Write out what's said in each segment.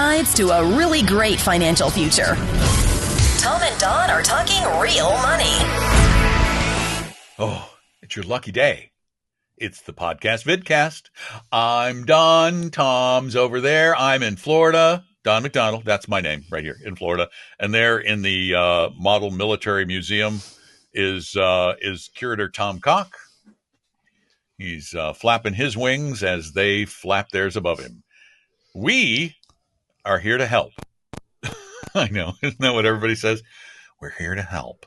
guides to a really great financial future. Tom and Don are talking real money. Oh, it's your lucky day. It's the podcast vidcast. I'm Don. Tom's over there. I'm in Florida. Don McDonald. That's my name right here in Florida. And there in the Model Military Museum is curator Tom Cock. He's flapping his wings as they flap theirs above him. We are here to help. I know. Isn't that what everybody says? We're here to help.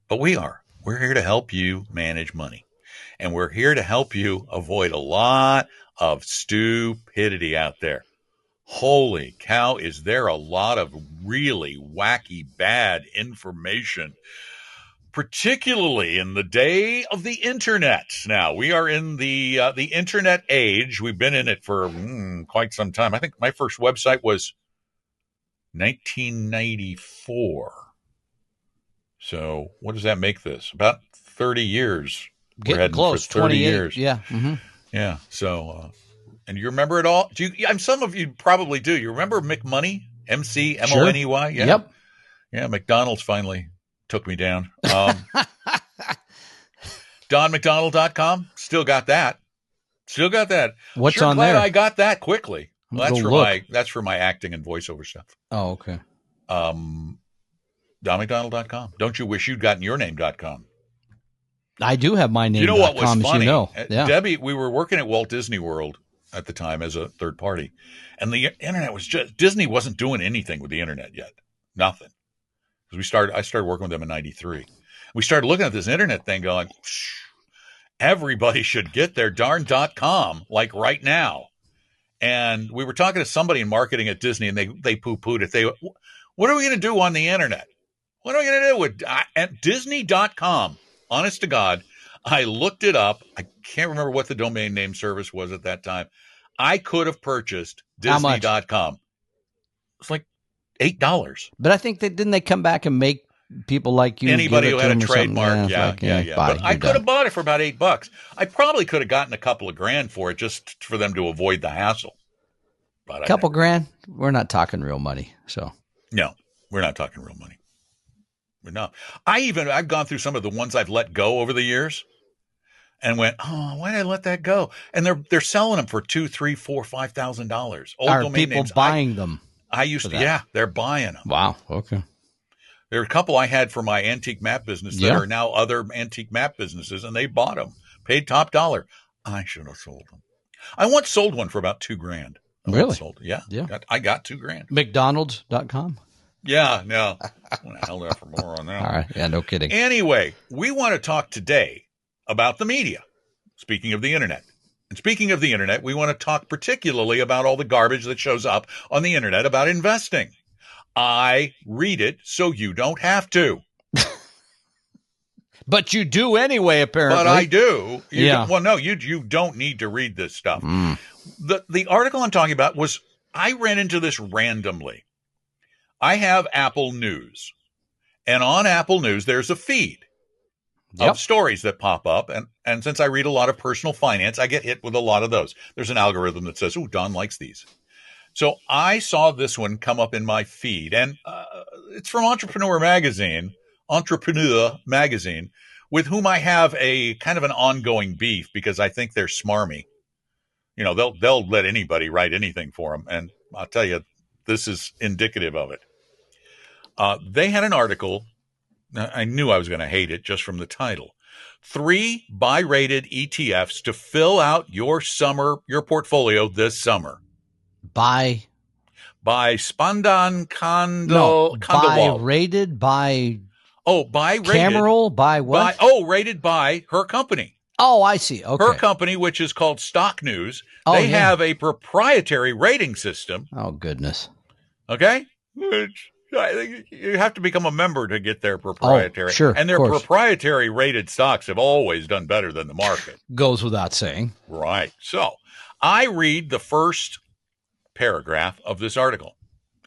But we are. We're here to help you manage money. And we're here to help you avoid a lot of stupidity out there. Holy cow, is there a lot of really wacky, bad information, particularly in the day of the internet. Now, we are in the internet age. We've been in it for quite some time. I think my first website was 1994. So what does that make this? About 30 years. Getting We're heading close, for 30 28. years. Yeah. Mm-hmm. Yeah. So, and you remember it all? Some of you probably do. You remember McMoney? McMoney? Yeah. Yep. Yeah. McDonald's finally took me down. DonMcDonald.com. Still got that. What's sure on glad there? I got that quickly. Well, Go that's for my acting and voiceover stuff. Oh, okay. DonMcDonald.com. Don't you wish you'd gotten yourname.com? I do have my name. You know what was funny? Yeah. Debbie, we were working at Walt Disney World at the time as a third party, and the internet was Disney wasn't doing anything with the internet yet. Nothing. Because I started working with them in 93. We started looking at this internet thing going, everybody should get their darn.com like right now. And we were talking to somebody in marketing at Disney, and they poo-pooed it. What are we going to do on the internet? What are we going to do with at Disney.com? Honest to God, I looked it up. I can't remember what the domain name service was at that time. I could have purchased Disney.com. It's like $8. But I think didn't they come back and make people like you? Anybody who had a trademark, yeah. But I could have bought it for about $8. I probably could have gotten a couple of grand for it just for them to avoid the hassle. But a couple grand? We're not talking real money. So no, we're not talking real money. We're not. I've gone through some of the ones I've let go over the years, and went, oh, why did I let that go? And they're selling them for $2,000, $3,000, $4,000, $5,000. Are people buying them? I used to, yeah, they're buying them. Wow. Okay. There are a couple I had for my antique map business that are now other antique map businesses, and they bought them, paid top dollar. I should have sold them. I once sold one for about $2,000. Really? Yeah. I got $2,000. McDonald's.com. Yeah, no. I'm going to held out for more on that. All right. Yeah, no kidding. Anyway, we want to talk today about the media. Speaking of the internet. And speaking of the internet, we want to talk particularly about all the garbage that shows up on the internet about investing. I read it so you don't have to. But you do anyway, apparently. But I do. Yeah. Well, no, you don't need to read this stuff. The article I'm talking about I ran into this randomly. I have Apple News. And on Apple News, there's a feed of stories that pop up. And since I read a lot of personal finance, I get hit with a lot of those. There's an algorithm that says, oh, Don likes these. So I saw this one come up in my feed. And it's from Entreprenuer magazine, with whom I have a kind of an ongoing beef because I think they're smarmy. You know, they'll let anybody write anything for them. And I'll tell you, this is indicative of it. They had an article. I knew I was going to hate it just from the title. 3 buy-rated ETFs to fill out your portfolio this summer. By Spandan Kandawal. Buy-rated by. Oh, buy-rated. Cameral by what? Rated by her company. Oh, I see. Okay. Her company, which is called Stock News, they have a proprietary rating system. Oh, goodness. Okay? Which I think you have to become a member to get their proprietary. Oh, sure. And their proprietary rated stocks have always done better than the market. Goes without saying. Right. So I read the first paragraph of this article,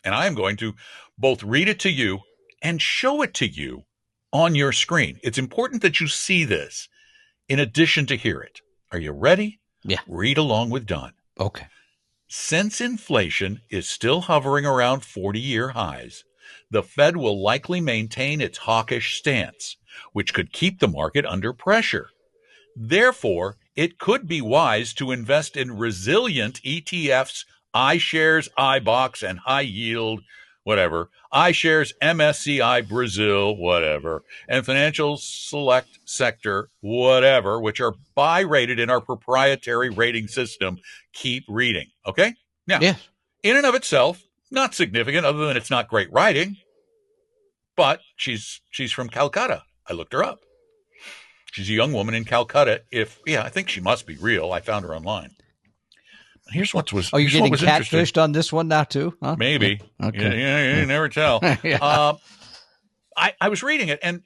and I am going to both read it to you and show it to you on your screen. It's important that you see this in addition to hear it. Are you ready? Yeah. Read along with Don. Okay. Since inflation is still hovering around 40-year highs, the Fed will likely maintain its hawkish stance, which could keep the market under pressure. Therefore, it could be wise to invest in resilient ETFs, iShares, iBox, and high yield, whatever, iShares, MSCI, Brazil, whatever, and financial select sector, whatever, which are buy rated in our proprietary rating system. Keep reading. Okay? Now, Yes. in and of itself, not significant other than it's not great writing, but she's from Calcutta. I looked her up. She's a young woman in Calcutta. I think she must be real. I found her online. Here's what was. Oh, you're getting was catfished on this one now too? Huh? Maybe. Yeah. Okay. You never tell. Yeah. I was reading it, and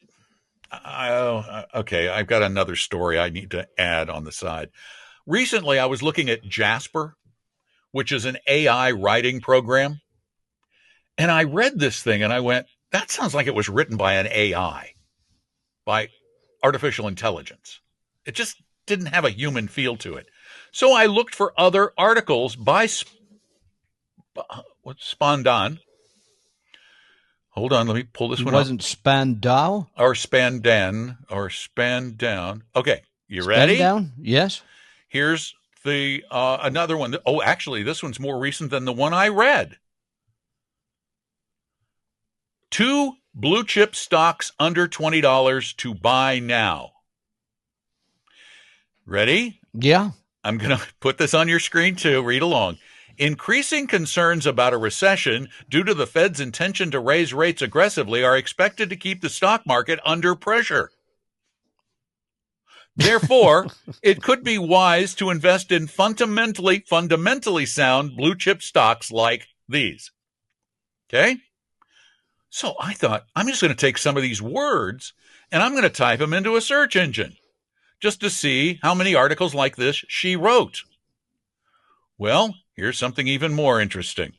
okay, I've got another story I need to add on the side. Recently, I was looking at Jasper, which is an AI writing program, and I read this thing, and I went, "That sounds like it was written by an AI, by artificial intelligence. It just didn't have a human feel to it." So I looked for other articles by Spandan. Hold on, let me pull this one up. Wasn't Spandau? Or Spandan, or Spandown. Okay, you ready? Spandown? Yes. Here's the another one. Oh, actually, this one's more recent than the one I read. 2 blue chip stocks under $20 to buy now. Ready? Yeah. I'm going to put this on your screen too. Read along. Increasing concerns about a recession due to the Fed's intention to raise rates aggressively are expected to keep the stock market under pressure. Therefore, it could be wise to invest in fundamentally sound blue chip stocks like these. Okay? So I thought, I'm just going to take some of these words and I'm going to type them into a search engine just to see how many articles like this she wrote. Well, here's something even more interesting.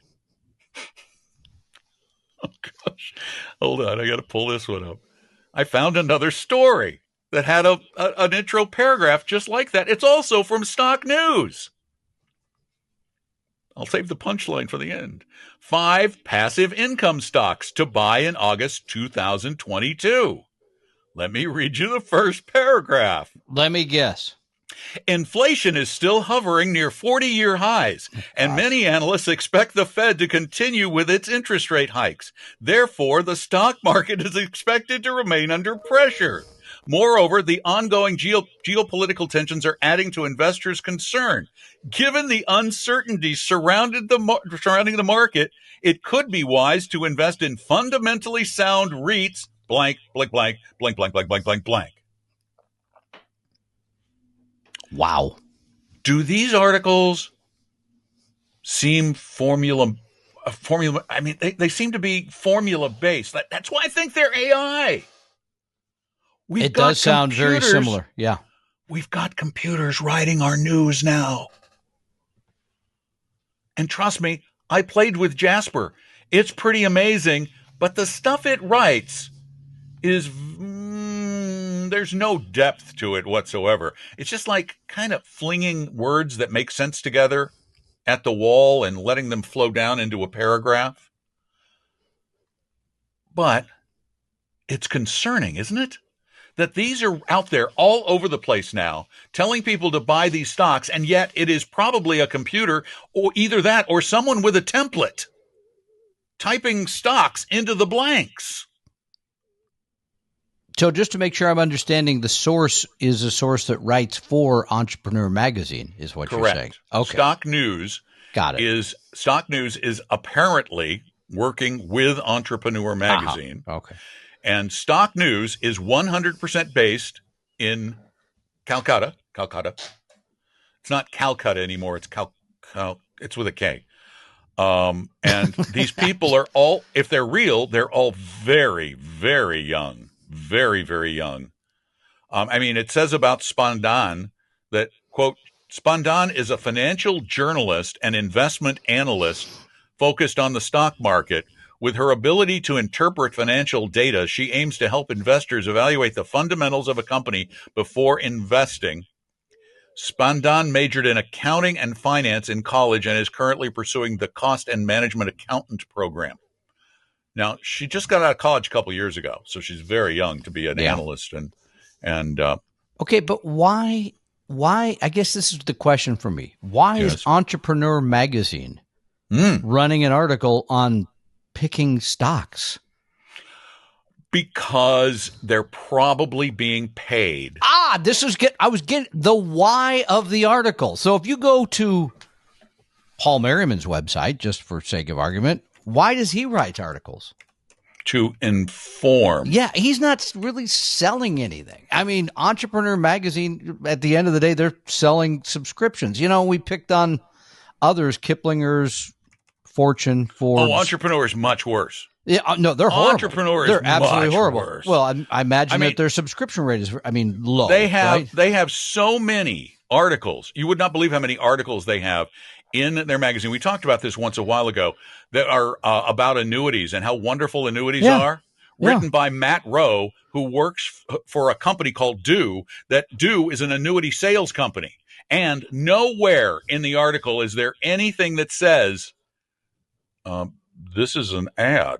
Oh, gosh. Hold on. I got to pull this one up. I found another story that had an intro paragraph just like that. It's also from Stock News. I'll save the punchline for the end. 5 passive income stocks to buy in August 2022. Let me read you the first paragraph. Let me guess. Inflation is still hovering near 40-year highs, and many analysts expect the Fed to continue with its interest rate hikes. Therefore, the stock market is expected to remain under pressure. Moreover, the ongoing geopolitical tensions are adding to investors' concern. Given the uncertainty surrounding the market, it could be wise to invest in fundamentally sound REITs, blank, blank, blank, blank, blank, blank, blank, blank, blank. Wow. Do these articles seem formula? I mean, they seem to be formula based. That's why I think they're AI. It does sound very similar. Yeah. We've got computers writing our news now. And trust me, I played with Jasper. It's pretty amazing, but the stuff it writes is, there's no depth to it whatsoever. It's just like kind of flinging words that make sense together at the wall and letting them flow down into a paragraph. But it's concerning, isn't it? That these are out there all over the place now, telling people to buy these stocks, and yet it is probably a computer, or either that or someone with a template typing stocks into the blanks. So just to make sure I'm understanding, the source is a source that writes for Entrepreneur Magazine, is what Correct. You're saying. Okay. Stock News is apparently working with Entrepreneur Magazine. Uh-huh. Okay. And Stock News is 100% based in Calcutta. It's not Calcutta anymore. It's it's with a K. And these people are all, if they're real, they're all very, very young. Very, very young. I mean, it says about Spandan that, quote, Spandan is a financial journalist and investment analyst focused on the stock market. With her ability to interpret financial data, she aims to help investors evaluate the fundamentals of a company before investing. Spandan majored in accounting and finance in college and is currently pursuing the cost and management accountant program. Now, she just got out of college a couple years ago, so she's very young to be an analyst. And okay, but why? I guess this is the question for me. Why is Entrepreneur magazine running an article on picking stocks? Because they're probably being paid. I was getting the why of the article. So if you go to Paul Merriman's website, just for sake of argument, why does he write articles? To inform. Yeah, he's not really selling anything. I mean, Entrepreneur magazine, at the end of the day, they're selling subscriptions. You know, we picked on others, Kiplinger's, Fortune, Forbes. Oh, Entrepreneur is much worse. Yeah, no, they're horrible. Entrepreneur is they're absolutely much horrible. worse. Well, I imagine that their subscription rate is, low. They have right? So many articles. You would not believe how many articles they have in their magazine. We talked about this once a while ago that are about annuities and how wonderful annuities are. Written by Matt Rowe, who works for a company called Do. That Do is an annuity sales company. And nowhere in the article is there anything that says, this is an ad.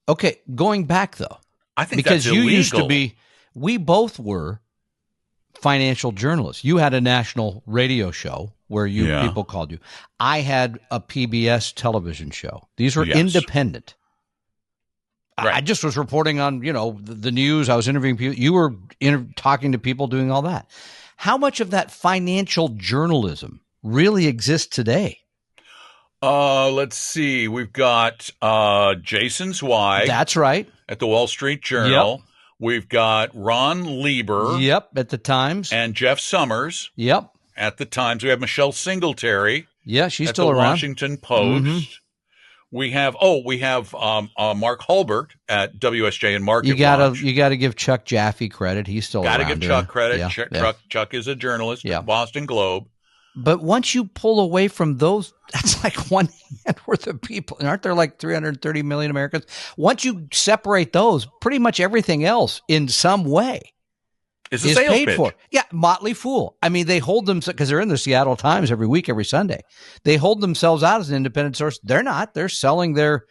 Okay, going back though, I think because that's illegal. You used to be, we both were financial journalists. You had a national radio show where people called you. I had a PBS television show. These were independent. Right. I just was reporting on the news. I was interviewing people. You were talking to people, doing all that. How much of that financial journalism really exists today? Let's see. We've got Jason Zweig. That's right. At the Wall Street Journal. Yep. We've got Ron Lieber. Yep, at the Times. And Jeff Summers. Yep. At the Times. We have Michelle Singletary. Yeah, she's at still the around. Washington Post. Mm-hmm. We have Mark Hulbert at WSJ and Market Watch. You gotta give Chuck Jaffe credit. He's still around. Gotta give Chuck credit. Yeah, Chuck is a journalist at Boston Globe. But once you pull away from those, that's like one hand worth of people. And aren't there like 330 million Americans? Once you separate those, pretty much everything else in some way is paid pitch. for. Yeah, Motley Fool. I mean, they hold them because they're in the Seattle Times every week, every Sunday. They hold themselves out as an independent source. They're not. They're selling their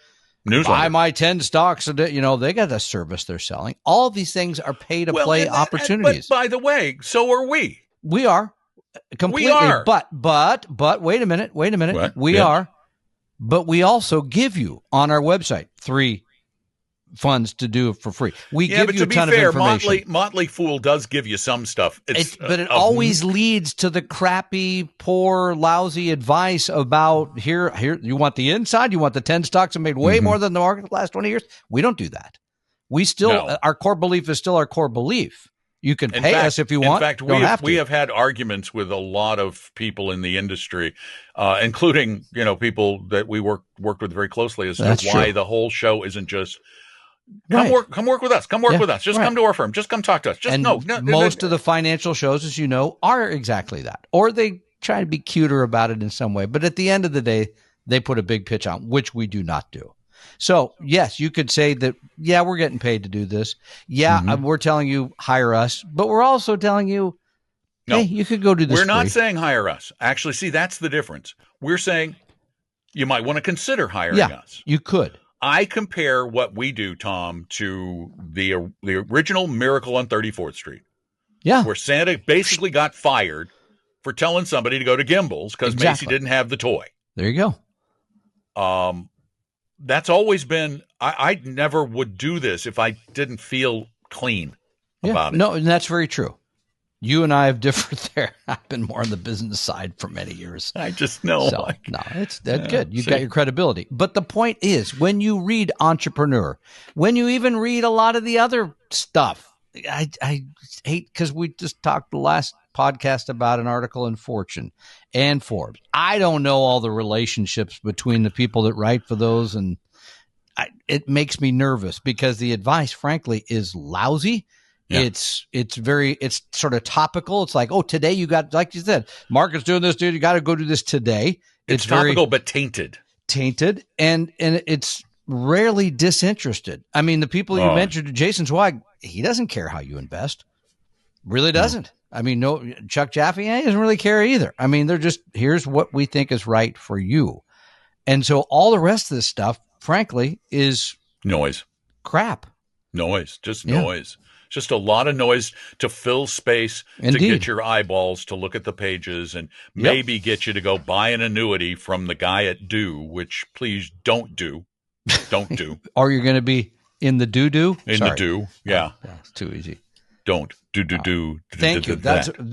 newsletter. Buy my 10 stocks. They got a service they're selling. All of these things are pay-to-play opportunities. But by the way, so are we. We are. Completely. We are. But wait a minute. What? We are. But we also give you on our website 3 funds to do it for free. We give you a ton of information. Motley Fool does give you some stuff. But it always leads to the crappy, poor, lousy advice about here. You want the inside? You want the 10 stocks that made way more than the market the last 20 years? We don't do that. We still, our core belief is still our core belief. You can pay us if you want. In fact, we have had arguments with a lot of people in the industry, including people that we worked with very closely as to why the whole show isn't just come work with us. Come work with us. Just come to our firm. Just come talk to us. Most of the financial shows, as you know, are exactly that, or they try to be cuter about it in some way. But at the end of the day, they put a big pitch on, which we do not do. So, yes, you could say that, we're getting paid to do this. Yeah, we're telling you, hire us. But we're also telling you, hey, you could go do this. We're not saying hire us. Actually, see, that's the difference. We're saying you might want to consider hiring us. You could. I compare what we do, Tom, to the original Miracle on 34th Street. Yeah. Where Santa basically got fired for telling somebody to go to Gimbel's because Macy didn't have the toy. There you go. That's always been, I never would do this if I didn't feel clean about it. No, and that's very true. You and I have differed there. I've been more on the business side for many years. I just know. So, that's good. You've got your credibility. But the point is, when you read Entrepreneur, when you even read a lot of the other stuff, I hate, because we just talked the last podcast about an article in Fortune and Forbes. I don't know all the relationships between the people that write for those, and it makes me nervous because the advice, frankly, is lousy. Yeah. It's sort of topical. It's like, today you got, like you said, market's doing this, dude. You got to go do this today. It's topical, but tainted, and it's rarely disinterested. I mean, the people you mentioned, Jason Zweig, he doesn't care how you invest. Really doesn't. I mean, no, Chuck Jaffe, he doesn't really care either. I mean, they're just, here's what we think is right for you. And so all the rest of this stuff, frankly, is noise, crap. Noise, just noise. Just a lot of noise to fill space, Indeed. to get your eyeballs to look at the pages and maybe get you to go buy an annuity from the guy at Do, which please don't do. Don't do. Or you're going to be in the doo-doo? The do, yeah. It's too easy. Don't do. Thank you.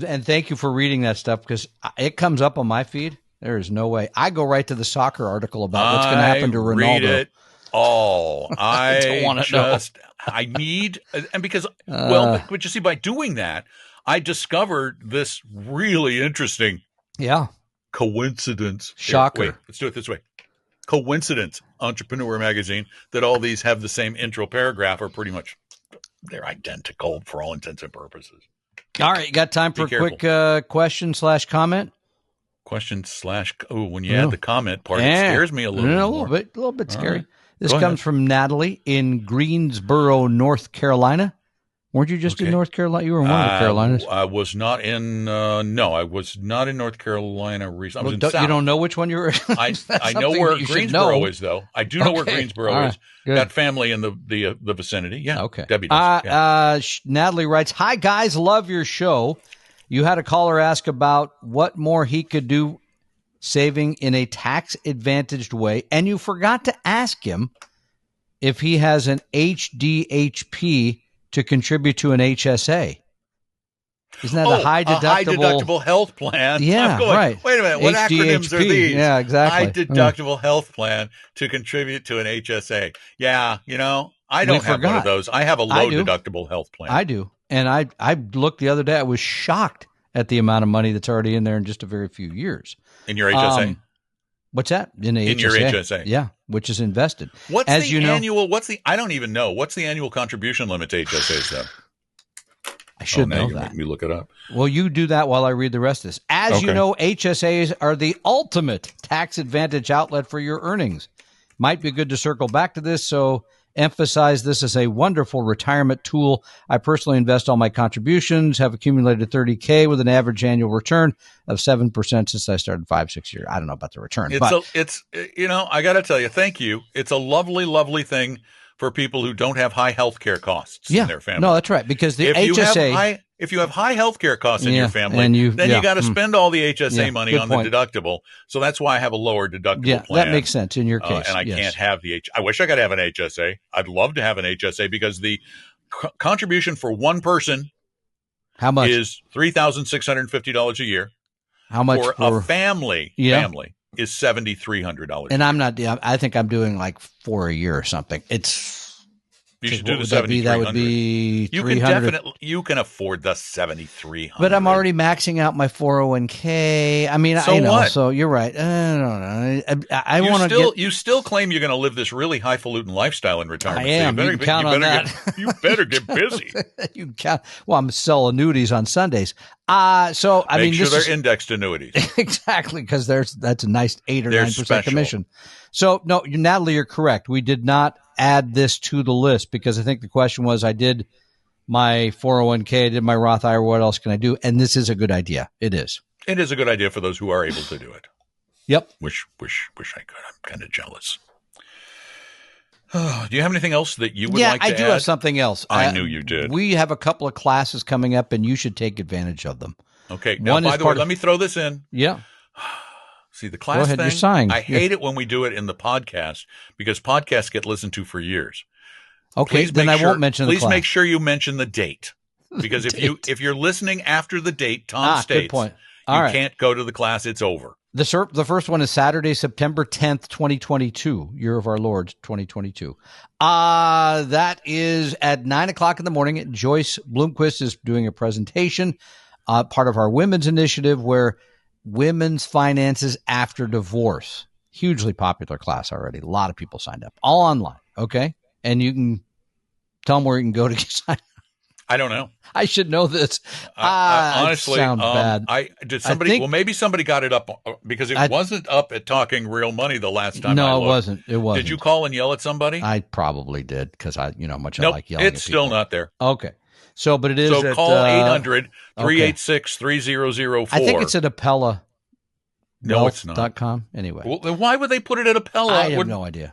And thank you for reading that stuff because it comes up on my feed. There is no way. I go right to the soccer article about what's going to happen to Ronaldo. Read it all. I don't want to know. I need, and because, but you see, by doing that, I discovered this really interesting coincidence. Shocker. Wait, let's do it this way. Coincidence, Entreprenuer magazine, that all these have the same intro paragraph are pretty much, they're identical for all intents and purposes. All right, you got time for a quick question/comment? When you add the comment part, it scares me a little bit. A little bit scary. Right. This comes from Natalie in Greensboro, North Carolina. Weren't you just in North Carolina? You were in one of the Carolinas. I was not in. No, I was not in North Carolina recently. I was in South. You don't know which one you were. I know where Greensboro is, though. I do know where Greensboro is. Good. Got family in the vicinity. Yeah. Okay. Debbie does. Natalie writes, "Hi guys, love your show. You had a caller ask about what more he could do saving in a tax-advantaged way, and you forgot to ask him if he has an HDHP to contribute to an HSA. Isn't that a high-deductible health plan? Yeah, right. Wait a minute. What acronyms are these? Yeah, exactly. High-deductible health plan to contribute to an HSA. Yeah, I don't have one of those. I have a low-deductible health plan. I do. And I looked the other day. I was shocked at the amount of money that's already in there in just a very few years. In your HSA? What's that? In your HSA. Yeah, which is invested. What's the annual? I don't even know. What's the annual contribution limit to HSAs, though? I should know that. Make me look it up. Well, you do that while I read the rest of this. As you know, HSAs are the ultimate tax advantage outlet for your earnings. Might be good to circle back to this, so emphasize this as a wonderful retirement tool. I personally invest all my contributions, have accumulated $30K with an average annual return of 7% since I started 5-6 years. I don't know about the return. I got to tell you, thank you. It's a lovely, lovely thing for people who don't have high health care costs in their family. No, that's right. Because the HSA... If you have high health care costs in your family, then you got to spend all the HSA money on the deductible. So that's why I have a lower deductible plan. That makes sense in your case. And I can't have I wish I could have an HSA. I'd love to have an HSA because the contribution for one person is $3,650 a year. How much for a family? Family is $7,300. And I think I'm doing like 4 a year or something. You should do the 7,300. That would be $300. You can afford the 7,300. But I'm already maxing out my 401k. I mean, what? So you're right. I don't know. I want to You still claim you're going to live this really highfalutin lifestyle in retirement. I am. So you can count on that. You better get busy. You can count. Well, I'm selling annuities on Sundays. Make sure they're indexed annuities. Exactly, because that's a nice 8 or 9% commission. So no, Natalie, you're correct. We did not add this to the list because I think the question was, I did my 401k, I did my Roth IRA, what else can I do? And this is a good idea. It is. It is a good idea for those who are able to do it. Yep. Wish I could. I'm kind of jealous. Do you have anything else that you would like to add? Yeah, I do have something else. I knew you did. We have a couple of classes coming up, and you should take advantage of them. Okay. Now, by the way, let me throw this in. Yeah. See, the class thing, you're sighing. I hate it when we do it in the podcast because podcasts get listened to for years. Okay, then I won't mention the class. Please make sure you mention the date. Because if you're listening after the date Tom states, good point. You can't go to the class. It's over. The first one is Saturday, September 10th, 2022, year of our Lord, 2022. That is at 9 o'clock in the morning. Joyce Bloomquist is doing a presentation, part of our women's initiative where women's finances after divorce. Hugely popular class already. A lot of people signed up. All online, okay? And you can tell them where you can go to get signed up. I don't know. I should know this. Honestly, sounds bad. Maybe somebody got it up because it wasn't up at Talking Real Money the last time. No, it wasn't. Did you call and yell at somebody? I probably did because I like yelling. It's still not there. Okay. So, but it is So call 800-386-3004. I think it's at Appella. No, it's not. .com. Anyway. Well, then why would they put it at Appella? I have no idea.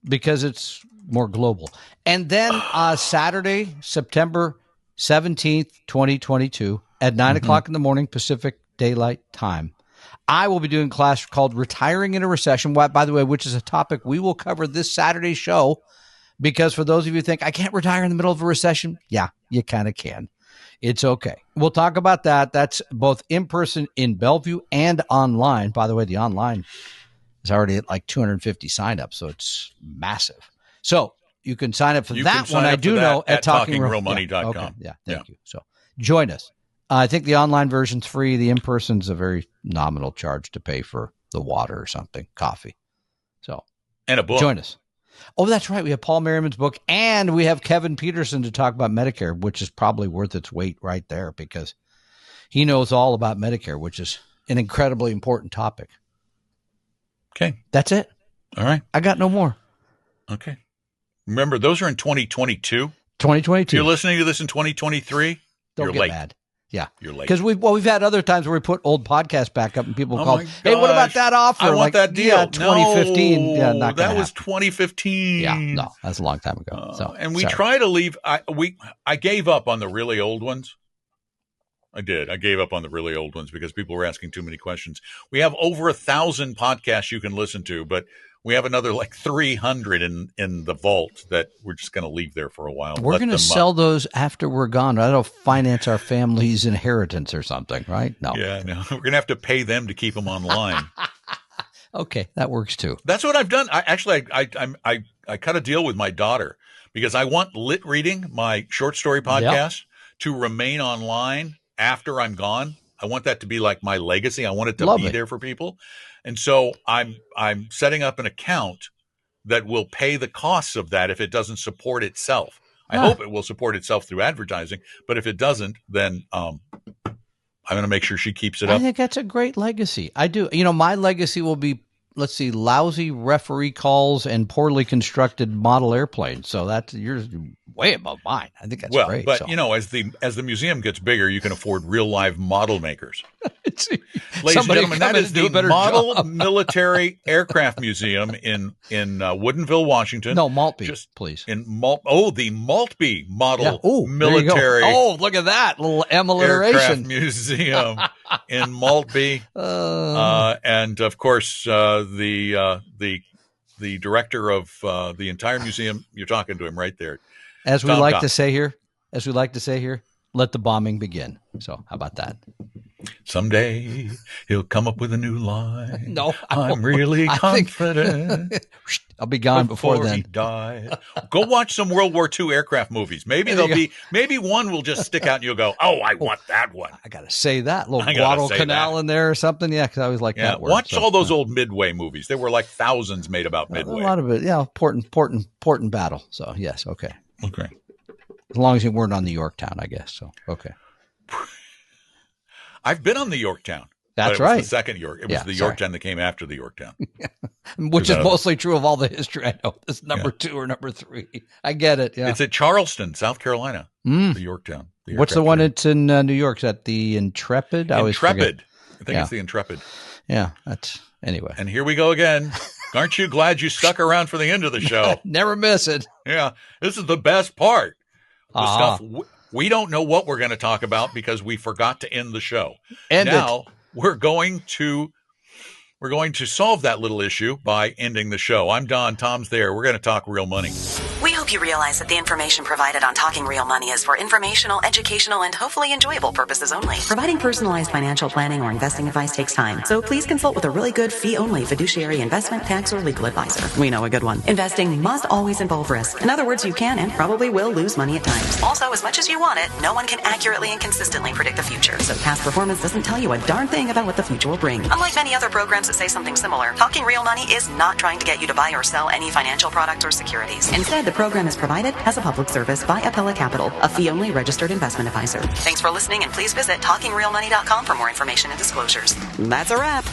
Because it's more global. And then Saturday, September 17th, 2022, at 9 o'clock in the morning, Pacific Daylight Time, I will be doing a class called Retiring in a Recession, by the way, which is a topic we will cover this Saturday show. Because for those of you who think, I can't retire in the middle of a recession, yeah, you kind of can. It's okay. We'll talk about that. That's both in person in Bellevue and online. By the way, the online is already at like 250 signups, so it's massive. So you can sign up for that one. I do know at talkingrealmoney.com. Okay. Yeah, thank you. So join us. I think the online version's free. The in-person's a very nominal charge to pay for the water or something, coffee. So and a book. Join us. Oh, that's right. We have Paul Merriman's book, and we have Kevin Peterson to talk about Medicare, which is probably worth its weight right there because he knows all about Medicare, which is an incredibly important topic. Okay. That's it. All right. I got no more. Okay. Remember, those are in 2022. 2022. You're listening to this in 2023? Don't You're get late. mad. Yeah. You're late. Because we've had other times where we put old podcasts back up and people call, hey, what about that offer? I want that deal. Yeah, 2015. No, yeah, not that was happen. 2015. Yeah, no, that's a long time ago. And we try to leave. I gave up on the really old ones. I did. I gave up on the really old ones because people were asking too many questions. We have over 1,000 podcasts you can listen to, but we have another like 300 in the vault that we're just going to leave there for a while. We're going to sell those after we're gone. That'll finance our family's inheritance or something, right? No. Yeah, no. We're going to have to pay them to keep them online. Okay, that works too. That's what I've done. I cut a deal with my daughter because I want Lit Reading, my short story podcast, to remain online after I'm gone. I want that to be like my legacy. I want it to be there for people. And so I'm setting up an account that will pay the costs of that if it doesn't support itself. I hope it will support itself through advertising, but if it doesn't, then I'm going to make sure she keeps it up. I think that's a great legacy. I do. My legacy will be, let's see, lousy referee calls and poorly constructed model airplanes. So that's yours way above mine. I think that's great. But as the museum gets bigger, you can afford real live model makers. Ladies and gentlemen, that is the Model Military Aircraft Museum in Woodinville, Washington. No, Maltby, please. The Maltby Model Military. Oh, look at that little M alliteration. Aircraft Museum in Maltby, and of course the director of the entire museum. You're talking to him right there. As we like to say here, let the bombing begin. So how about that? Someday he'll come up with a new line. No, I'm really confident. I'll be gone before then. He died. Go watch some World War II aircraft movies. Maybe maybe one will just stick out and you'll go, oh, I want that one. I got to say that little Guadalcanal in there or something. Yeah, because I always like that word. Watch all those old Midway movies. There were like thousands made about Midway. A lot of it, important battle. So yes, okay. Okay. As long as you weren't on the Yorktown, I guess. So okay. I've been on the Yorktown. That's right. right. The second York. It was the Yorktown that came after the Yorktown. Which is mostly true of all the history I know. This is number 2 or number 3. I get it. Yeah. It's at Charleston, South Carolina. The Yorktown. What's the one that's in New York? Is that the Intrepid? Intrepid. I think it's the Intrepid. Yeah. That's anyway. And here we go again. Aren't you glad you stuck around for the end of the show? Never miss it. Yeah. This is the best part. The stuff we don't know what we're going to talk about because we forgot to end the show. We're going to solve that little issue by ending the show. I'm Don. Tom's there. We're going to talk real money. We hope you realize that the information provided on Talking Real Money is for informational, educational, and hopefully enjoyable purposes only. Providing personalized financial planning or investing advice takes time, so please consult with a really good fee-only fiduciary investment, tax, or legal advisor. We know a good one. Investing must always involve risk. In other words, you can and probably will lose money at times. Also, as much as you want it, no one can accurately and consistently predict the future. So past performance doesn't tell you a darn thing about what the future will bring. Unlike many other programs that say something similar, Talking Real Money is not trying to get you to buy or sell any financial products or securities. Instead, the program is provided as a public service by Appella Capital, a fee-only registered investment advisor. Thanks for listening, and please visit TalkingRealMoney.com for more information and disclosures. That's a wrap.